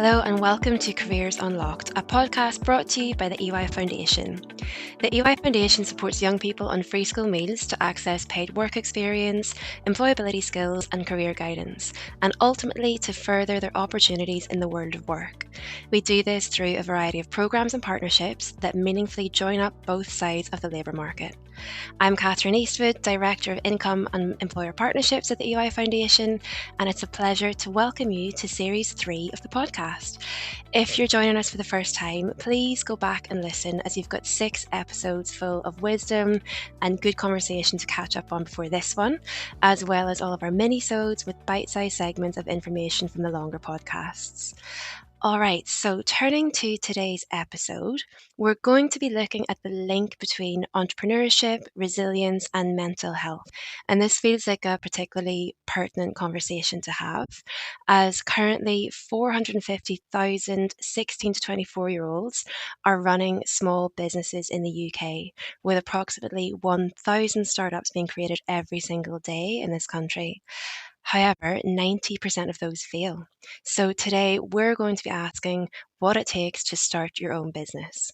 Hello and welcome to Careers Unlocked, a podcast brought to you by the EY Foundation. The EY Foundation supports young people on free school meals to access paid work experience, employability skills and career guidance, and ultimately to further their opportunities in the world of work. We do this through a variety of programs and partnerships that meaningfully join up both sides of the labour market. I'm Kathryn Eastwood, Director of Income and Employer Partnerships at the EY Foundation, and it's a pleasure to welcome you to Series 3 of the podcast. If you're joining us for the first time, please go back and listen as you've got 6 episodes full of wisdom and good conversation to catch up on before this one, as well as all of our mini-sodes with bite-sized segments of information from the longer podcasts. All right, so turning to today's episode, we're going to be looking at the link between entrepreneurship, resilience, and mental health. And this feels like a particularly pertinent conversation to have, as currently 450,000 16 to 24-year-olds are running small businesses in the UK, with approximately 1,000 startups being created every single day in this country. However, 90% of those fail. So today we're going to be asking what it takes to start your own business.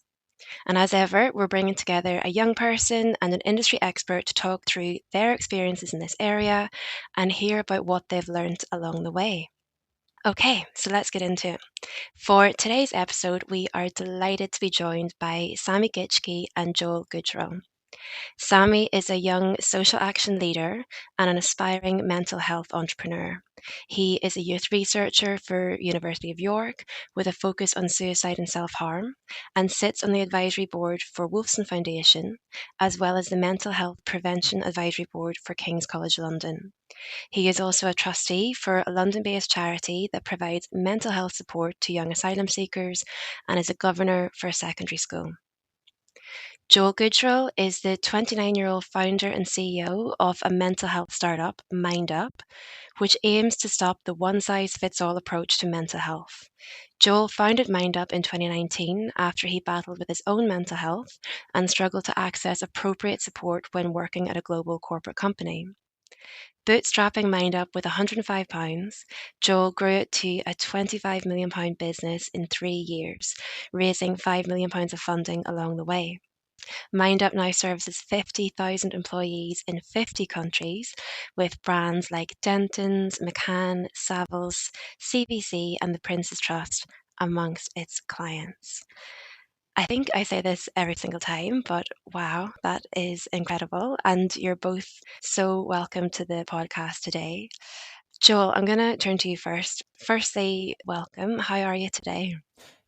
And as ever, we're bringing together a young person and an industry expert to talk through their experiences in this area and hear about what they've learned along the way. Okay, so let's get into it. For today's episode, we are delighted to be joined by Sami Gichki and Joel Gujral. Sami is a young social action leader and an aspiring mental health entrepreneur. He is a youth researcher for University of York with a focus on suicide and self-harm, and sits on the advisory board for Wolfson Foundation, as well as the Mental Health Prevention Advisory Board for King's College London. He is also a trustee for a London-based charity that provides mental health support to young asylum seekers and is a governor for a secondary school. Joel Gujral is the 29-year-old founder and CEO of a mental health startup, MYNDUP, which aims to stop the one-size-fits-all approach to mental health. Joel founded MYNDUP in 2019 after he battled with his own mental health and struggled to access appropriate support when working at a global corporate company. Bootstrapping MYNDUP with £105, Joel grew it to a £25 million business in 3 years, raising £5 million of funding along the way. MYNDUP now services 50,000 employees in 50 countries with brands like Denton's, McCann, Savills, CBC and the Prince's Trust amongst its clients. I think I say this every single time, but wow, that is incredible. And you're both so welcome to the podcast today. Joel, I'm going to turn to you first. Firstly, welcome. How are you today?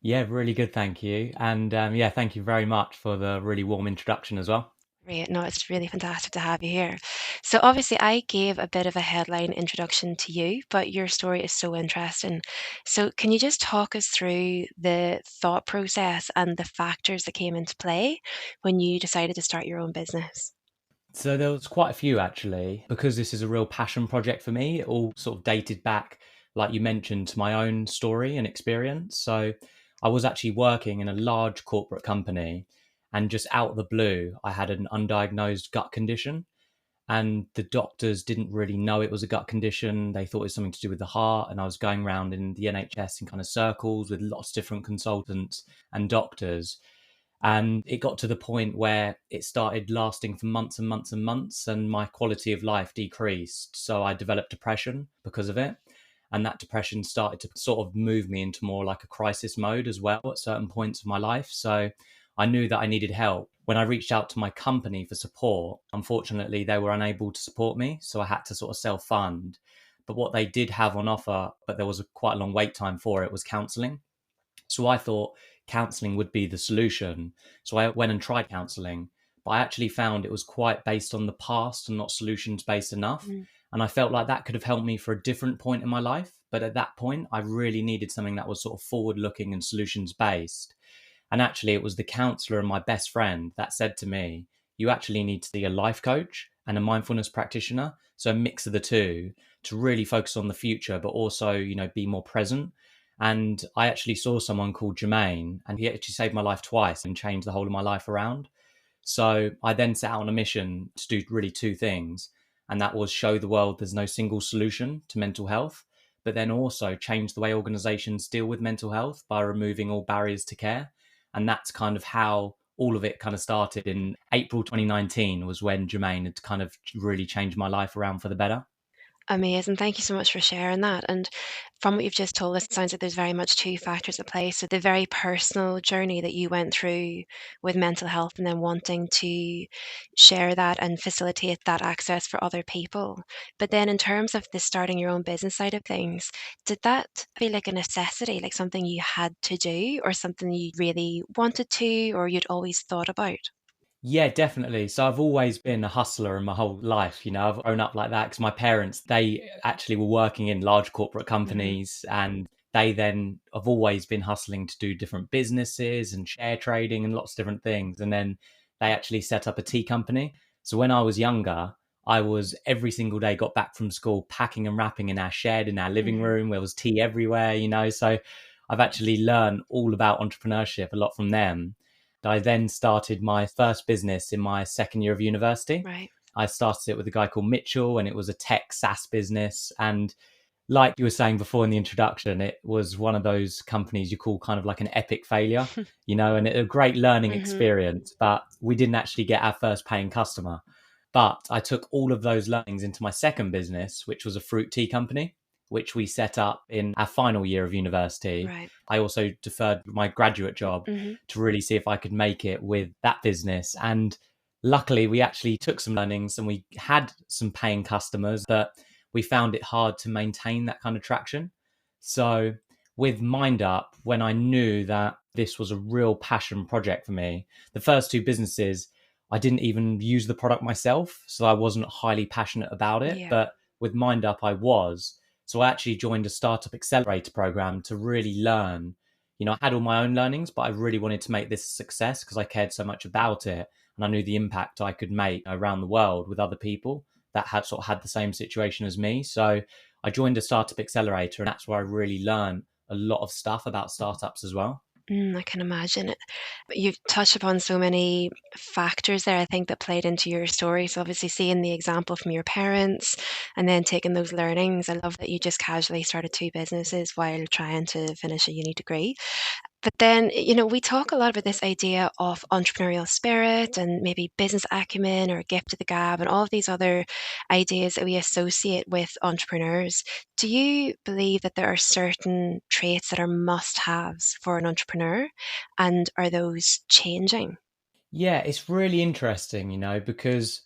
Yeah, really good, thank you. And thank you very much for the really warm introduction as well. Great. No, it's really fantastic to have you here. So obviously I gave a bit of a headline introduction to you, but your story is so interesting. So can you just talk us through the thought process and the factors that came into play when you decided to start your own business? So there was quite a few actually, because this is a real passion project for me. It all sort of dated back, like you mentioned, to my own story and experience. So I was actually working in a large corporate company, and just out of the blue, I had an undiagnosed gut condition. And the doctors didn't really know it was a gut condition. They thought it was something to do with the heart. And I was going around in the NHS in kind of circles with lots of different consultants and doctors. And it got to the point where it started lasting for months and months and months, and my quality of life decreased. So I developed depression because of it. And that depression started to sort of move me into more like a crisis mode as well at certain points of my life. So I knew that I needed help. When I reached out to my company for support, unfortunately, they were unable to support me. So I had to sort of self fund. But what they did have on offer, but there was quite a long wait time for it, was counseling. So I thought counseling would be the solution. So I went and tried counseling, but I actually found it was quite based on the past and not solutions based enough. Mm. And I felt like that could have helped me for a different point in my life. But at that point, I really needed something that was sort of forward looking and solutions based. And actually, it was the counselor and my best friend that said to me, you actually need to be a life coach and a mindfulness practitioner. So a mix of the two to really focus on the future, but also, be more present. And I actually saw someone called Jermaine, and he actually saved my life twice and changed the whole of my life around. So I then set out on a mission to do really two things. And that was show the world there's no single solution to mental health, but then also change the way organizations deal with mental health by removing all barriers to care. And that's kind of how all of it kind of started. In April 2019 was when Jermaine had kind of really changed my life around for the better. Amazing. Thank you so much for sharing that. And from what you've just told us, it sounds like there's very much two factors at play. So the very personal journey that you went through with mental health and then wanting to share that and facilitate that access for other people. But then in terms of the starting your own business side of things, did that feel like a necessity, like something you had to do or something you really wanted to or you'd always thought about? Yeah, definitely. So I've always been a hustler in my whole life. I've grown up like that because my parents, they actually were working in large corporate Hmm. companies, and they then have always been hustling to do different businesses and share trading and lots of different things. And then they actually set up a tea company. So when I was younger, I was every single day, got back from school, packing and wrapping in our shed, in our living Hmm. room. There was tea everywhere. So I've actually learned all about entrepreneurship a lot from them. I then started my first business in my second year of university. Right. I started it with a guy called Mitchell, and it was a tech SaaS business. And like you were saying before in the introduction, it was one of those companies you call kind of like an epic failure, and a great learning Hmm. experience. But we didn't actually get our first paying customer. But I took all of those learnings into my second business, which was a fruit tea company, which we set up in our final year of university. Right. I also deferred my graduate job Hmm. to really see if I could make it with that business. And luckily, we actually took some learnings and we had some paying customers, but we found it hard to maintain that kind of traction. So, with MYNDUP, when I knew that this was a real passion project for me, the first two businesses, I didn't even use the product myself. So, I wasn't highly passionate about it. Yeah. But with MYNDUP, I was. So, I actually joined a startup accelerator program to really learn. I had all my own learnings, but I really wanted to make this a success because I cared so much about it. And I knew the impact I could make around the world with other people that had sort of had the same situation as me. So I joined a startup accelerator, and that's where I really learned a lot of stuff about startups as well. I can imagine it. But you've touched upon so many factors there, I think, that played into your story. So obviously seeing the example from your parents and then taking those learnings. I love that you just casually started two businesses while trying to finish a uni degree. But then, we talk a lot about this idea of entrepreneurial spirit and maybe business acumen or gift of the gab and all of these other ideas that we associate with entrepreneurs. Do you believe that there are certain traits that are must haves for an entrepreneur? And are those changing? Yeah, it's really interesting, because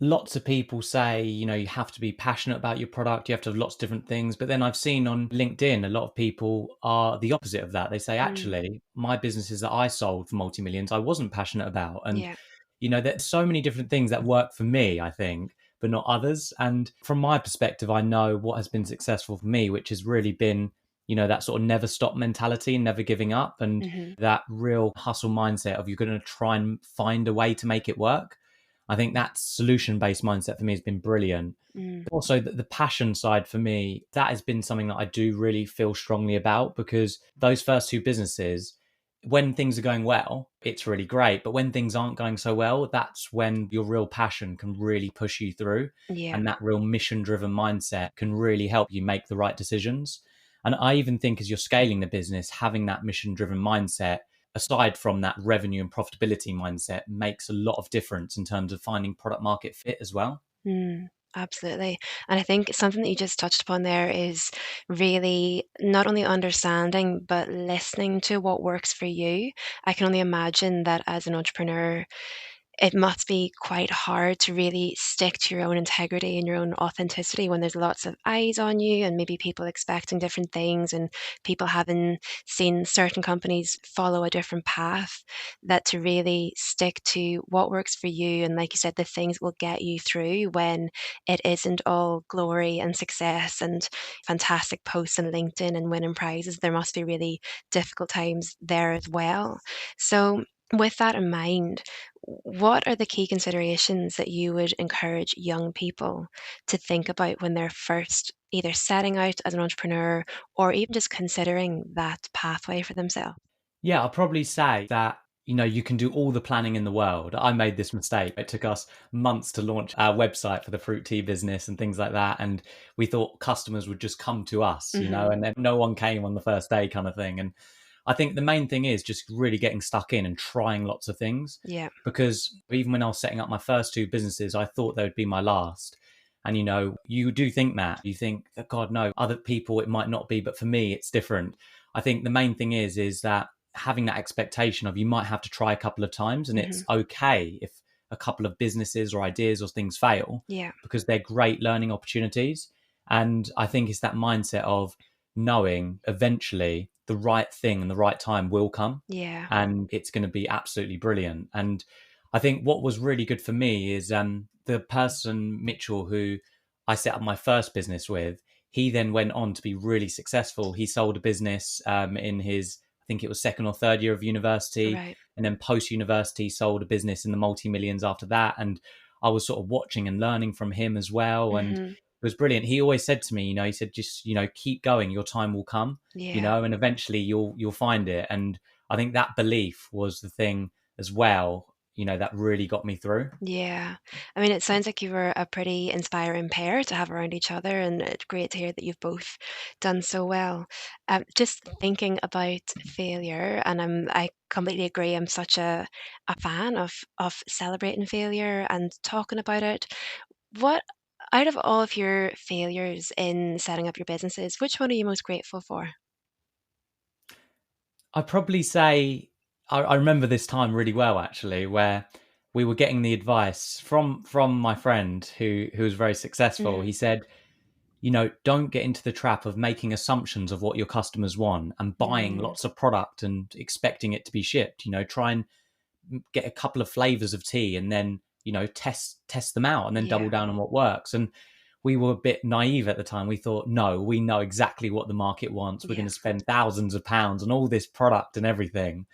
lots of people say, you have to be passionate about your product, you have to have lots of different things. But then I've seen on LinkedIn, a lot of people are the opposite of that. They say, Mm, actually, my businesses that I sold for multi millions, I wasn't passionate about. And yeah. there's so many different things that work for me, I think, but not others. And from my perspective, I know what has been successful for me, which has really been, that sort of never stop mentality and never giving up, and Hmm. that real hustle mindset of you're going to try and find a way to make it work. I think that solution based mindset for me has been brilliant. Mm, But also, the passion side for me, that has been something that I do really feel strongly about, because those first two businesses, when things are going well, it's really great. But when things aren't going so well, that's when your real passion can really push you through. yeah. And that real mission driven mindset can really help you make the right decisions. And I even think as you're scaling the business, having that mission driven mindset, aside from that revenue and profitability mindset, makes a lot of difference in terms of finding product market fit as well. Absolutely. And I think something that you just touched upon there is really not only understanding, but listening to what works for you. I can only imagine that as an entrepreneur, it must be quite hard to really stick to your own integrity and your own authenticity when there's lots of eyes on you and maybe people expecting different things and people having seen certain companies follow a different path. That to really stick to what works for you and, like you said, the things will get you through when it isn't all glory and success and fantastic posts on LinkedIn and winning prizes. There must be really difficult times there as well. So with that in mind, what are the key considerations that you would encourage young people to think about when they're first either setting out as an entrepreneur or even just considering that pathway for themselves? Yeah, I'll probably say that, you can do all the planning in the world. I made this mistake. It took us months to launch our website for the fruit tea business and things like that. And we thought customers would just come to us, and then no one came on the first day kind of thing. And I think the main thing is just really getting stuck in and trying lots of things. Yeah. Because even when I was setting up my first two businesses, I thought they would be my last. And, you do think that. You think, that, God, no, other people, it might not be. But for me, it's different. I think the main thing is that having that expectation of you might have to try a couple of times, and it's okay if a couple of businesses or ideas or things fail, Yeah. because they're great learning opportunities. And I think it's that mindset of knowing eventually the right thing and the right time will come, Yeah. and it's going to be absolutely brilliant. And I think what was really good for me is the person, Mitchell, who I set up my first business with, he then went on to be really successful. He sold a business in his, I think it was second or third year of university. Right. And then post university sold a business in the multi-millions after that. And I was sort of watching and learning from him as well. And it was brilliant. He always said to me, he said, just, keep going, your time will come, Yeah. and eventually you'll find it. And I think that belief was the thing as well, that really got me through. Yeah. I mean, it sounds like you were a pretty inspiring pair to have around each other, and it's great to hear that you've both done so well. Just thinking about failure, and I completely agree. I'm such a fan of celebrating failure and talking about it. What out of all of your failures in setting up your businesses, which one are you most grateful for? I'd probably say I remember this time really well, actually, where we were getting the advice from my friend who was very successful. Mm, He said, don't get into the trap of making assumptions of what your customers want and buying mm, lots of product and expecting it to be shipped. Try and get a couple of flavors of tea and then test them out and then double yeah, down on what works. And we were a bit naive at the time. We thought, no, we know exactly what the market wants. We're going yeah, to spend thousands of pounds on all this product and everything.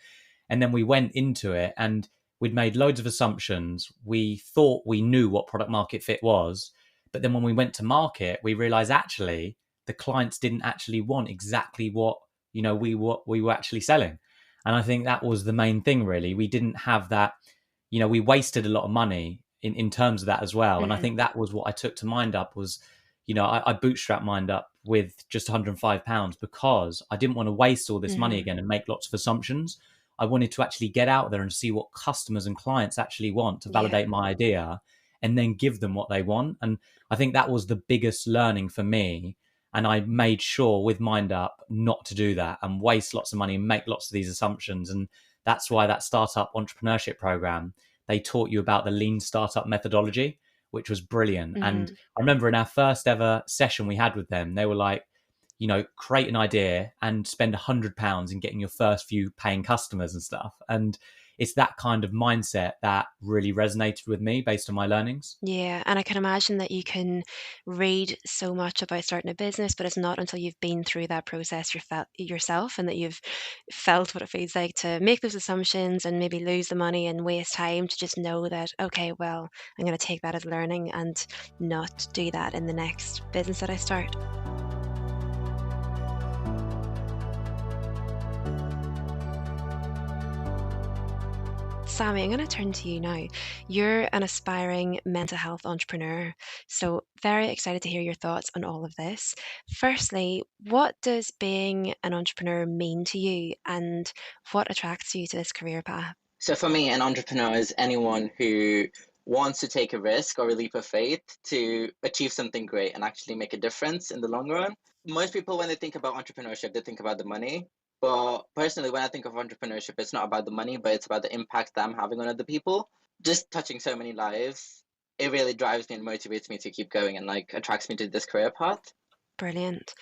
And then we went into it and we'd made loads of assumptions. We thought we knew what product market fit was, but then when we went to market, we realized actually the clients didn't actually want exactly what we were actually selling. And I think that was the main thing, really. We didn't have that, we wasted a lot of money in terms of that as well. And I hmm, think that was what I took to MYNDUP was, I bootstrapped MYNDUP with just £105 because I didn't want to waste all this money hmm, again and make lots of assumptions. I wanted to actually get out there and see what customers and clients actually want to yeah, validate my idea and then give them what they want. And I think that was the biggest learning for me. And I made sure with MYNDUP not to do that and waste lots of money and make lots of these assumptions. And that's why that startup entrepreneurship program, they taught you about the lean startup methodology, which was brilliant. And hmm. I remember in our first ever session we had with them, they were like, create an idea and spend £100 in getting your first few paying customers and stuff. And it's that kind of mindset that really resonated with me based on my learnings. Yeah, and I can imagine that you can read so much about starting a business, but it's not until you've been through that process yourself and that you've felt what it feels like to make those assumptions and maybe lose the money and waste time to just know that, okay, well, I'm going to take that as learning and not do that in the next business that I start. Sami, I'm going to turn to you now. You're an aspiring mental health entrepreneur, so very excited to hear your thoughts on all of this. Firstly, what does being an entrepreneur mean to you, and what attracts you to this career path? So for me, an entrepreneur is anyone who wants to take a risk or a leap of faith to achieve something great and actually make a difference in the long run. Most people, when they think about entrepreneurship, they think about the money. But personally, when I think of entrepreneurship, it's not about the money, but it's about the impact that I'm having on other people. Just touching so many lives, it really drives me and motivates me to keep going and like attracts me to this career path. Brilliant.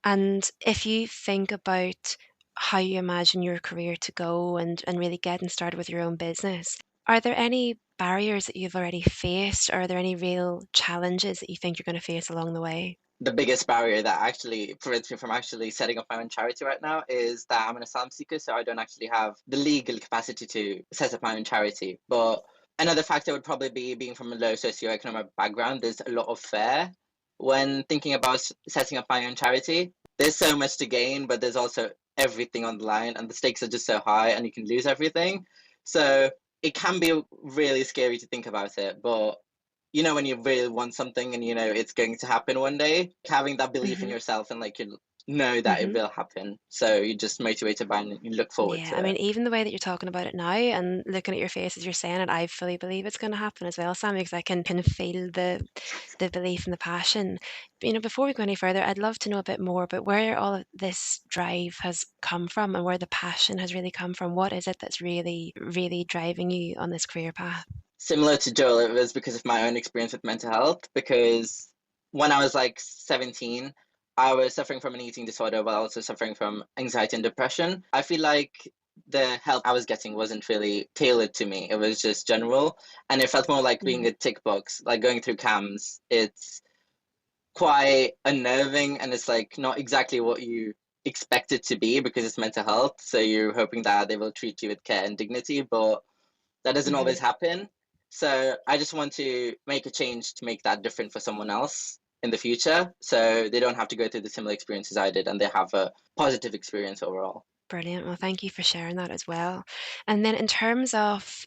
And if you think about how you imagine your career to go and really getting started with your own business, are there any barriers that you've already faced? Or are there any real challenges that you think you're going to face along the way? The biggest barrier that actually prevents me from actually setting up my own charity right now is that I'm an asylum seeker, so I don't actually have the legal capacity to set up my own charity. But another factor would probably be being from a low socioeconomic background. There's a lot of fear when thinking about setting up my own charity. There's so much to gain, but there's also everything on the line, and the stakes are just so high, and you can lose everything. So it can be really scary to think about it, but when you really want something and it's going to happen one day, having that belief in Hmm. yourself and like you know that it Hmm. will happen. So you're just motivated by it and you look forward Yeah, I to mean, it. even the way that you're talking about it now and looking at your face as you're saying it, I fully believe it's going to happen as well, Sammy, because I can feel the belief and the passion. Before we go any further, I'd love to know a bit more about where all of this drive has come from and where the passion has really come from. What is it that's really, really driving you on this career path? Similar to Joel, it was because of my own experience with mental health. Because when I was like 17, I was suffering from an eating disorder while also suffering from anxiety and depression. I feel like the help I was getting wasn't really tailored to me. It was just general. And it felt more like being Mm, a tick box, like going through CAMS. It's quite unnerving and it's like not exactly what you expect it to be because it's mental health. So you're hoping that they will treat you with care and dignity, but that doesn't always mhm. happen. So I just want to make a change to make that different for someone else in the future so they don't have to go through the similar experiences I did and they have a positive experience overall. Brilliant. Well, thank you for sharing that as well. And then in terms of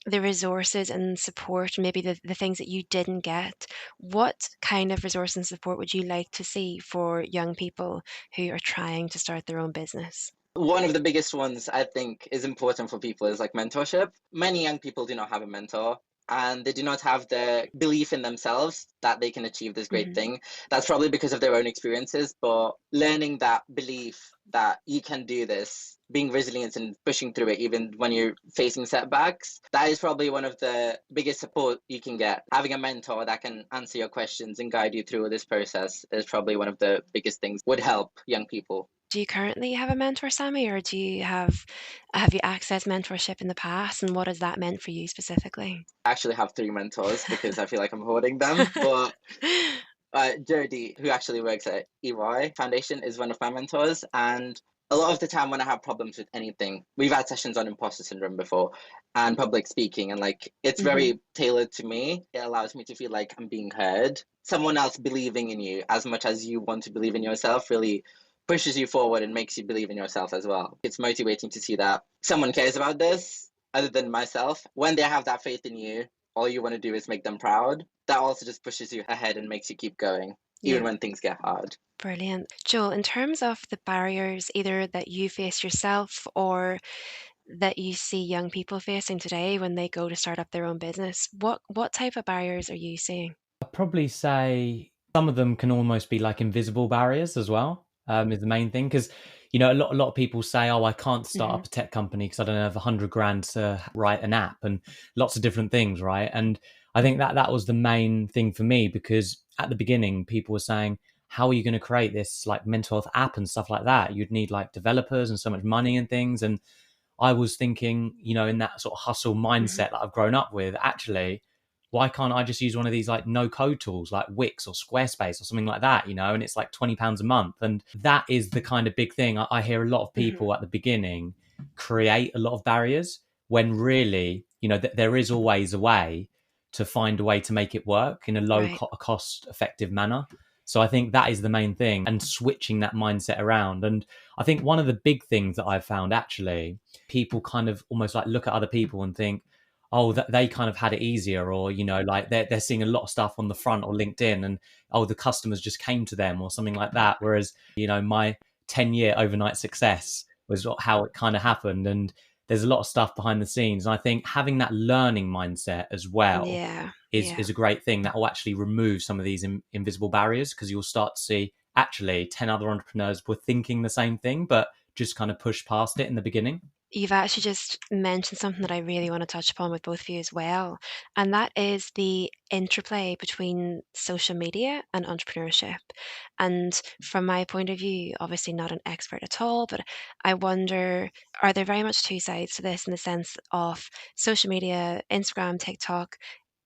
the resources and support, maybe the things that you didn't get, what kind of resource and support would you like to see for young people who are trying to start their own business? One of the biggest ones I think is important for people is like mentorship. Many young people do not have a mentor and they do not have the belief in themselves that they can achieve this great Hmm. thing. That's probably because of their own experiences, but learning that belief that you can do this, being resilient and pushing through it even when you're facing setbacks, that is probably one of the biggest support you can get. Having a mentor that can answer your questions and guide you through this process is probably one of the biggest things would help young people. Do you currently have a mentor, Sammy, or do you have you accessed mentorship in the past, and what has that meant for you specifically? I actually have three mentors because I feel like I'm hoarding them. But Jody, who actually works at EY Foundation, is one of my mentors. And a lot of the time when I have problems with anything, we've had sessions on imposter syndrome before and public speaking, and like it's Hmm. very tailored to me. It allows me to feel like I'm being heard. Someone else believing in you as much as you want to believe in yourself really pushes you forward and makes you believe in yourself as well. It's motivating to see that someone cares about this other than myself. When they have that faith in you, all you want to do is make them proud. That also just pushes you ahead and makes you keep going, even Yeah, when things get hard. brilliant. Joel, in terms of the barriers either that you face yourself or that you see young people facing today when they go to start up their own business, what type of barriers are you seeing? I'd probably say some of them can almost be like invisible barriers as well. Is the main thing because a lot of people say, "Oh, I can't start Hmm. up a tech company because I don't have 100 grand to write an app," and lots of different things, right? And I think that was the main thing for me because at the beginning, people were saying, "How are you going to create this like mental health app and stuff like that? You'd need like developers and so much money and things." And I was thinking, in that sort of hustle Hmm. mindset that I've grown up with, actually, why can't I just use one of these like no code tools like Wix or Squarespace or something like that, and it's like £20 a month. And that is the kind of big thing. I hear a lot of Hmm. people at the beginning create a lot of barriers when really, there is always a way to find a way to make it work in a low Right. cost effective manner. So I think that is the main thing and switching that mindset around. And I think one of the big things that I've found actually, people kind of almost like look at other people and think, oh, that they kind of had it easier, or like they're seeing a lot of stuff on the front or LinkedIn, and oh, the customers just came to them or something like that. Whereas my 10-year overnight success was how it kind of happened, and there's a lot of stuff behind the scenes. And I think having that learning mindset as well Yeah. Yeah. is a great thing that will actually remove some of these invisible barriers because you'll start to see actually 10 other entrepreneurs were thinking the same thing, but just kind of pushed past it in the beginning. You've actually just mentioned something that I really want to touch upon with both of you as well, and that is the interplay between social media and entrepreneurship. And from my point of view, obviously not an expert at all, but I wonder, are there very much two sides to this in the sense of social media, Instagram, TikTok,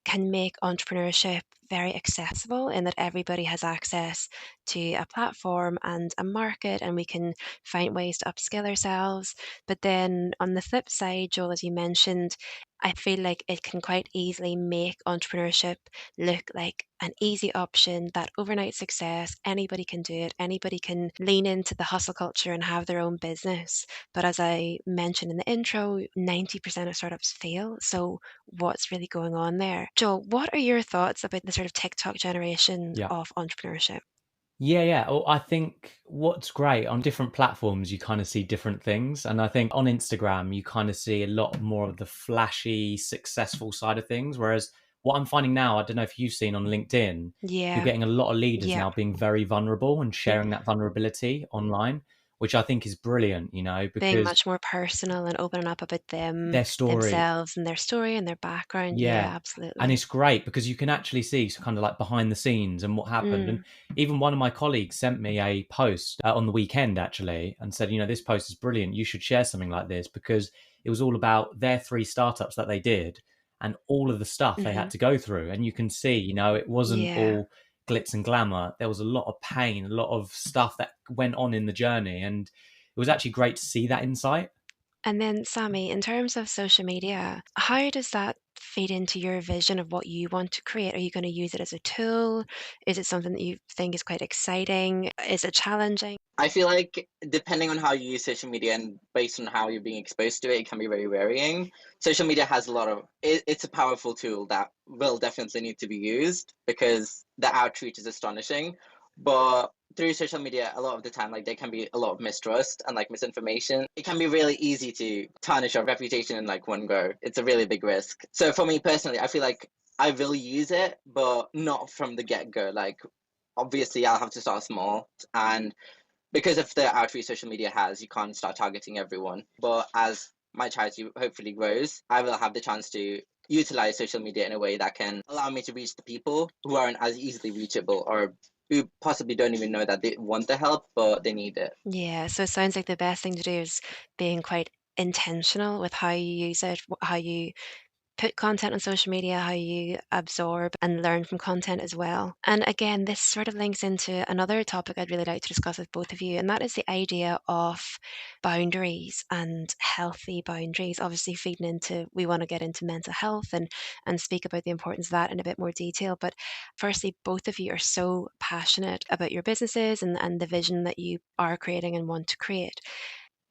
can make entrepreneurship very accessible in that everybody has access to a platform and a market, and we can find ways to upskill ourselves. But then on the flip side, Joel, as you mentioned, I feel like it can quite easily make entrepreneurship look like an easy option, that overnight success. Anybody can do it, anybody can lean into the hustle culture and have their own business. But as I mentioned in the intro, 90% of startups fail. So, what's really going on there? Joel, what are your thoughts about the sort of TikTok generation Yeah. of entrepreneurship? Yeah. Well, I think what's great on different platforms, you kind of see different things. And I think on Instagram, you kind of see a lot more of the flashy, successful side of things. Whereas what I'm finding now, I don't know if you've seen on LinkedIn, you're Yeah, getting a lot of leaders yeah, now being very vulnerable and yeah. sharing that vulnerability online, which I think is brilliant, Being because much more personal and opening up about them, their story. themselves, and their story and their background. Yeah, Yeah. And absolutely. it's great because you can actually see kind of like behind the scenes and what happened. And Mm, even one of my colleagues sent me a post on the weekend actually and said, this post is brilliant. You should share something like this because it was all about their 3 startups that they did and all of the stuff they hmm had to go through. And you can see, it wasn't Yeah. all glitz and glamour. There was a lot of pain, a lot of stuff that went on in the journey. And it was actually great to see that insight. And then, Sammy, in terms of social media, how does that feed into your vision of what you want to create? Are you going to use it as a tool? Is it something that you think is quite exciting? Is it challenging? I feel like depending on how you use social media and based on how you're being exposed to it, it can be very varying. Social media has a lot of it's a powerful tool that will definitely need to be used because the outreach is astonishing. But through social media, a lot of the time, like there can be a lot of mistrust and like misinformation. It can be really easy to tarnish your reputation in like one go. It's a really big risk. So for me personally, I feel like I will use it, but not from the get go. Like obviously, I'll have to start small and because of the outreach social media has, you can't start targeting everyone. But as my charity hopefully grows, I will have the chance to utilize social media in a way that can allow me to reach the people who aren't as easily reachable or who possibly don't even know that they want the help, but they need it. Yeah, so it sounds like the best thing to do is being quite intentional with how you use it, how you put content on social media, how you absorb and learn from content as well. And again, this sort of links into another topic I'd really like to discuss with both of you, and that is the idea of boundaries and healthy boundaries. Obviously, feeding into, we want to get into mental health and speak about the importance of that in a bit more detail. But firstly, both of you are so passionate about your businesses and the vision that you are creating and want to create.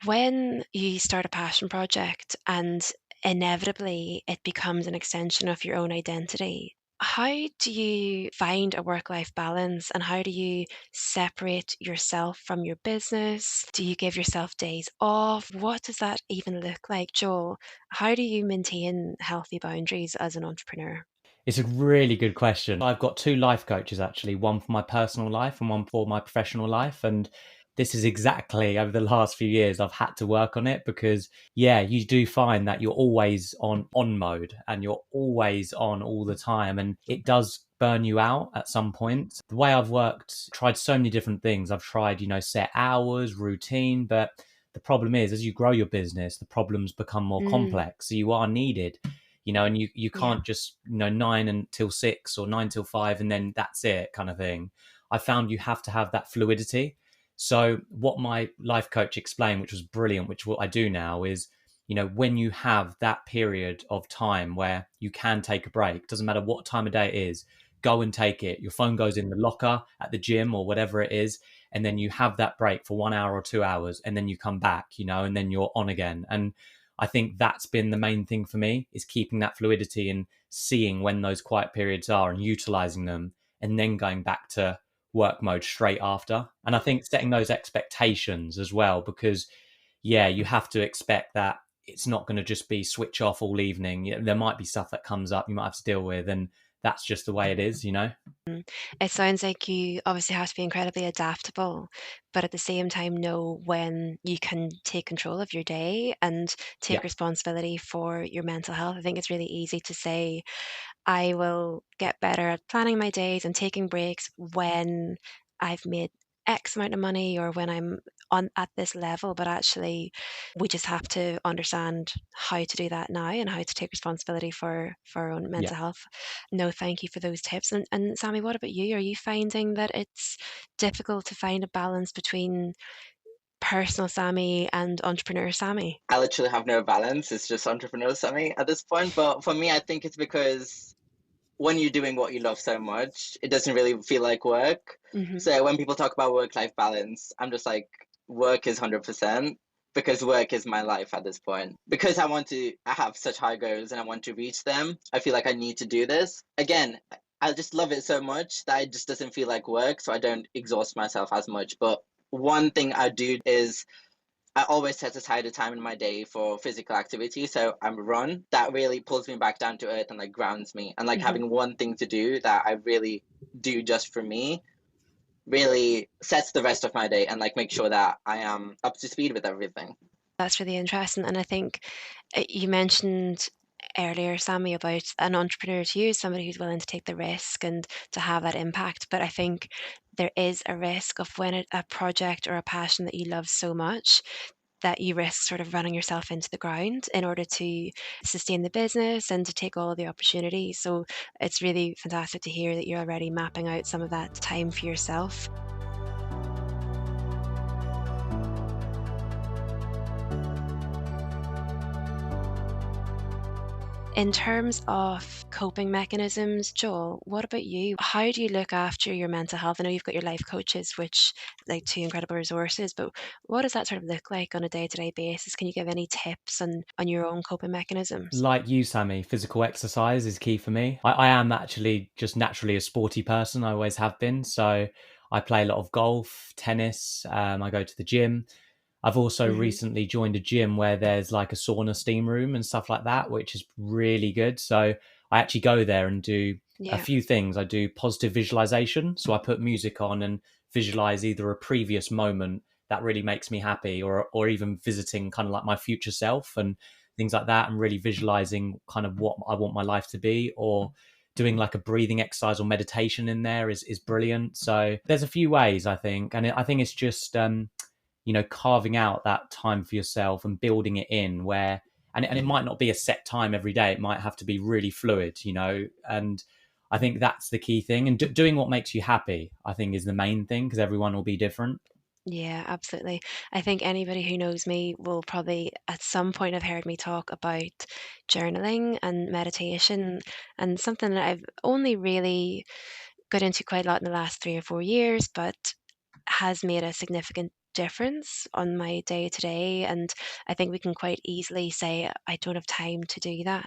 When you start a passion project and inevitably it becomes an extension of your own identity, how do you find a work life balance and how do you separate yourself from your business? Do you give yourself days off? What does that even look like? Joel, how do you maintain healthy boundaries as an entrepreneur? It's a really good question. I've got 2 life coaches actually, one for my personal life and one for my professional life. And this is exactly over the last few years I've had to work on it because yeah, you do find that you're always on mode and you're always on all the time and it does burn you out at some point. The way I've worked, tried so many different things. I've tried, set hours, routine, but the problem is as you grow your business, the problems become more Mm, complex. So you are needed and you yeah. can't just 9 until 6 or 9 till 5 and then that's it kind of thing. I found you have to have that fluidity. So what my life coach explained, which was brilliant, which what I do now is when you have that period of time where you can take a break, doesn't matter what time of day it is, go and take it. Your phone goes in the locker at the gym or whatever it is, and then you have that break for 1 hour or 2 hours and then you come back, and then you're on again. And I think that's been the main thing for me is keeping that fluidity and seeing when those quiet periods are and utilizing them and then going back to work mode straight after. And I think setting those expectations as well, because yeah, you have to expect that it's not going to just be switch off all evening. There might be stuff that comes up you might have to deal with, and that's just the way it is. It sounds like you obviously have to be incredibly adaptable, but at the same time know when you can take control of your day and take Yeah. responsibility for your mental health. I think it's really easy to say, I will get better at planning my days and taking breaks when I've made X amount of money or when I'm on at this level, but actually we just have to understand how to do that now and how to take responsibility for our own Yeah. mental health. No, thank you for those tips. And Sami, what about you? Are you finding that it's difficult to find a balance between personal Sami and entrepreneur Sami? I literally have no balance. It's just entrepreneurial Sami at this point. But for me, I think it's because when you're doing what you love so much, it doesn't really feel like work. Hmm. So when people talk about work-life balance, I'm just like, work is 100% because work is my life at this point. Because I have such high goals and I want to reach them, I feel like I need to do this. Again, I just love it so much that it just doesn't feel like work, so I don't exhaust myself as much. But one thing I do is I always set aside a time in my day for physical activity. So I'm run. That really pulls me back down to earth and like grounds me. And like Hmm. having one thing to do that I really do just for me really sets the rest of my day and like make sure that I am up to speed with everything. That's really interesting. And I think you mentioned earlier, Sami, about an entrepreneur to you, somebody who's willing to take the risk and to have that impact. But I think there is a risk of when a project or a passion that you love so much that you risk sort of running yourself into the ground in order to sustain the business and to take all of the opportunities. So it's really fantastic to hear that you're already mapping out some of that time for yourself. In terms of coping mechanisms, Joel, what about you? How do you look after your mental health? I know you've got your life coaches, which like two incredible resources, but what does that sort of look like on a day-to-day basis? Can you give any tips on your own coping mechanisms? Like you, Sami, physical exercise is key for me. I am actually just naturally a sporty person. I always have been. So I play a lot of golf, tennis. I go to the gym. I've also Hmm. recently joined a gym where there's like a sauna steam room and stuff like that, which is really good. So I actually go there and do a Yeah. few things. I do positive visualization. So I put music on and visualize either a previous moment that really makes me happy or even visiting kind of like my future self and things like that and really visualizing kind of what I want my life to be, or doing like a breathing exercise or meditation in there is brilliant. So there's a few ways I think. And I think it's just, carving out that time for yourself and building it in where, and it might not be a set time every day. It might have to be really fluid, and I think that's the key thing. And doing what makes you happy, I think, is the main thing because everyone will be different. Yeah, absolutely. I think anybody who knows me will probably at some point have heard me talk about journaling and meditation, and something that I've only really got into quite a lot in the last 3 or 4 years, but has made a significant difference on my day to day. And I think we can quite easily say, I don't have time to do that.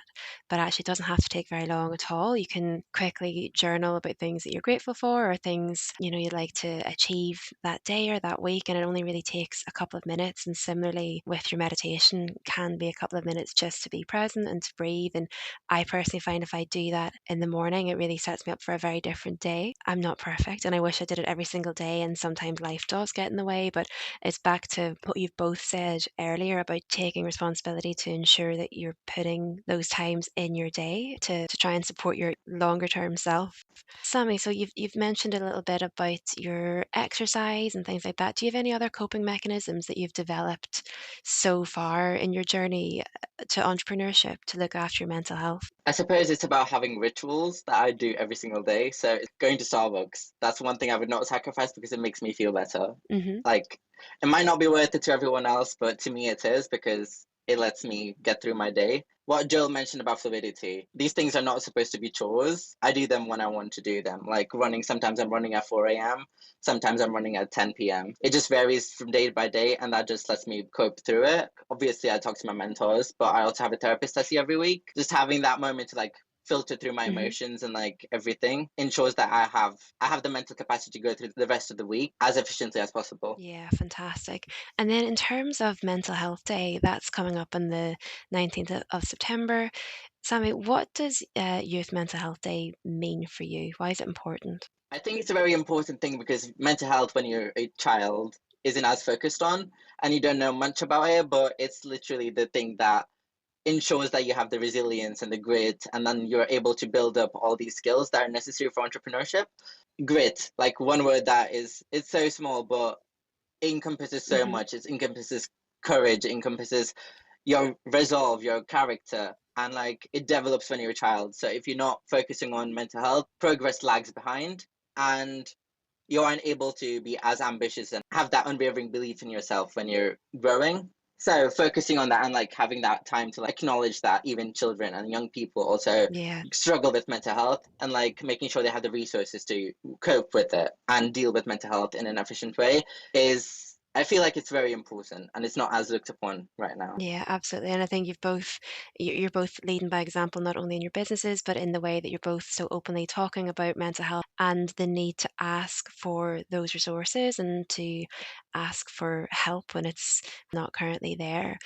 But actually, it doesn't have to take very long at all. You can quickly journal about things that you're grateful for or things, you'd like to achieve that day or that week. And it only really takes a couple of minutes. And similarly, with your meditation, can be a couple of minutes just to be present and to breathe. And I personally find if I do that in the morning, it really sets me up for a very different day. I'm not perfect and I wish I did it every single day. And sometimes life does get in the way, but it's back to what you've both said earlier about taking responsibility to ensure that you're putting those times in your day to try and support your longer term self. Sami, so you've mentioned a little bit about your exercise and things like that. Do you have any other coping mechanisms that you've developed so far in your journey to entrepreneurship to look after your mental health? I suppose it's about having rituals that I do every single day. So going to Starbucks, that's one thing I would not sacrifice because it makes me feel better. Hmm. Like, it might not be worth it to everyone else, but to me it is because it lets me get through my day. What Joel mentioned about fluidity, these things are not supposed to be chores. I do them when I want to do them. Like running, sometimes I'm running at 4 a.m., sometimes I'm running at 10 p.m. It just varies from day by day, and that just lets me cope through it. Obviously, I talk to my mentors, but I also have a therapist I see every week. Just having that moment to like filter through my Hmm. emotions and like everything ensures that I have the mental capacity to go through the rest of the week as efficiently as possible. Yeah, fantastic. And then in terms of Mental Health Day, that's coming up on the 19th of September. Sami, what does Youth Mental Health Day mean for you? Why is it important? I think it's a very important thing because mental health when you're a child isn't as focused on and you don't know much about it, but it's literally the thing that ensures that you have the resilience and the grit, and then you're able to build up all these skills that are necessary for entrepreneurship. Grit, like one word that is, it's so small, but encompasses so much. It encompasses courage, it encompasses your resolve, your character, and like it develops when you're a child. So if you're not focusing on mental health, progress lags behind, and you aren't able to be as ambitious and have that unwavering belief in yourself when you're growing. So focusing on that and like having that time to like acknowledge that even children and young people also struggle with mental health, and like making sure they have the resources to cope with it and deal with mental health in an efficient way is, I feel like it's very important, and it's not as looked upon right now. Yeah, absolutely. And I think you're both leading by example, not only in your businesses, but in the way that you're both so openly talking about mental health and the need to ask for those resources and to ask for help when it's not currently there.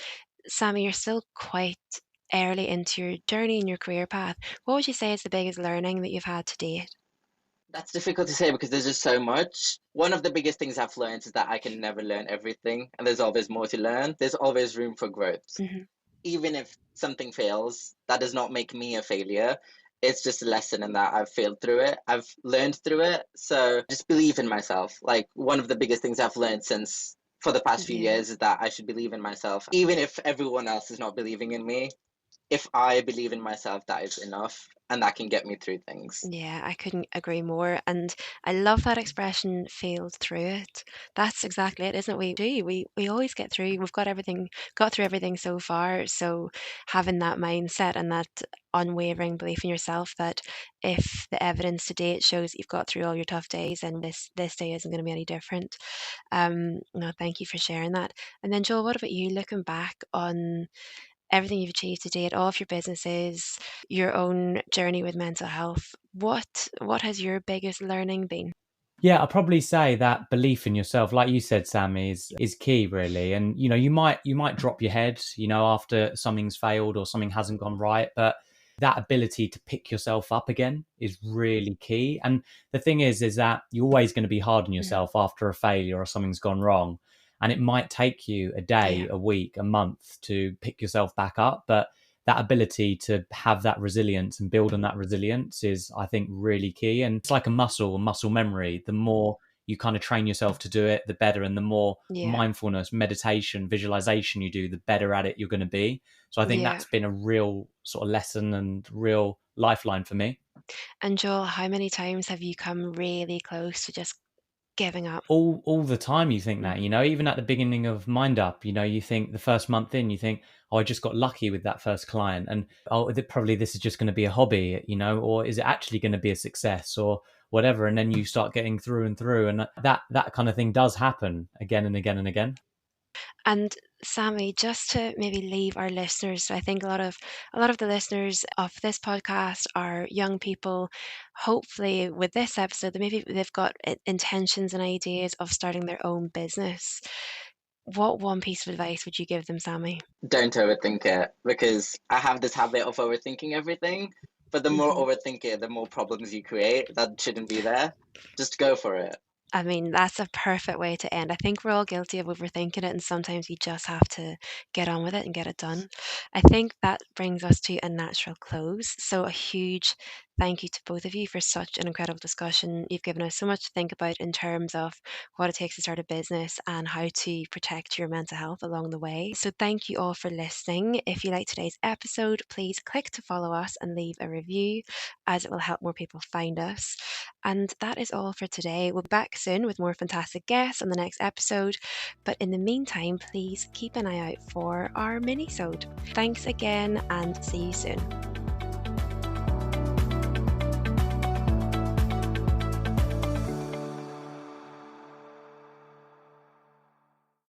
Sami, you're still quite early into your journey and your career path. What would you say is the biggest learning that you've had to date? That's difficult to say because there's just so much. One of the biggest things I've learned is that I can never learn everything, and there's always more to learn. There's always room for growth. Even if something fails, that does not make me a failure. It's just a lesson in that I've failed through it. I've learned through it. So just believe in myself. Like one of the biggest things I've learned since for the past few years is that I should believe in myself. Even if everyone else is not believing in me, if I believe in myself, that is enough, and that can get me through things. Yeah, I couldn't agree more. And I love that expression, failed through it. That's exactly it, isn't it? We do. We always get through. We've got through everything so far. So having that mindset and that unwavering belief in yourself that if the evidence to date shows that you've got through all your tough days and this day isn't going to be any different. No, thank you for sharing that. And then Joel, what about you looking back on everything you've achieved to date, all of your businesses, your own journey with mental health? What has your biggest learning been? Yeah, I'll probably say that belief in yourself, like you said, Sammy, is key really. And you might drop your head, after something's failed or something hasn't gone right, but that ability to pick yourself up again is really key. And the thing is that you're always going to be hard on yourself after a failure or something's gone wrong. And it might take you a day, a week, a month to pick yourself back up, but that ability to have that resilience and build on that resilience is, I think, really key. And it's like a muscle memory. The more you kind of train yourself to do it, the better. And the more mindfulness, meditation, visualization you do, the better at it you're going to be. So I think that's been a real sort of lesson and real lifeline for me. And Joel, how many times have you come really close to just giving up? All the time you think that, even at the beginning of MYNDUP, you think the first month in, you think, oh, I just got lucky with that first client, and probably this is just going to be a hobby, or is it actually going to be a success or whatever? And then you start getting through and through, and that kind of thing does happen again and again and again. And Sami, just to maybe leave our listeners, so I think a lot of the listeners of this podcast are young people. Hopefully, with this episode, maybe they've got intentions and ideas of starting their own business. What one piece of advice would you give them, Sami? Don't overthink it, because I have this habit of overthinking everything. But the more overthink it, the more problems you create that shouldn't be there. Just go for it. I mean, that's a perfect way to end. I think we're all guilty of overthinking it, and sometimes you just have to get on with it and get it done. I think that brings us to a natural close. So, a huge thank you to both of you for such an incredible discussion. You've given us so much to think about in terms of what it takes to start a business and how to protect your mental health along the way. So, thank you all for listening. If you like today's episode, please click to follow us and leave a review, as it will help more people find us. And that is all for today. We'll be back soon with more fantastic guests on the next episode. But in the meantime, please keep an eye out for our mini-sode. Thanks again and see you soon.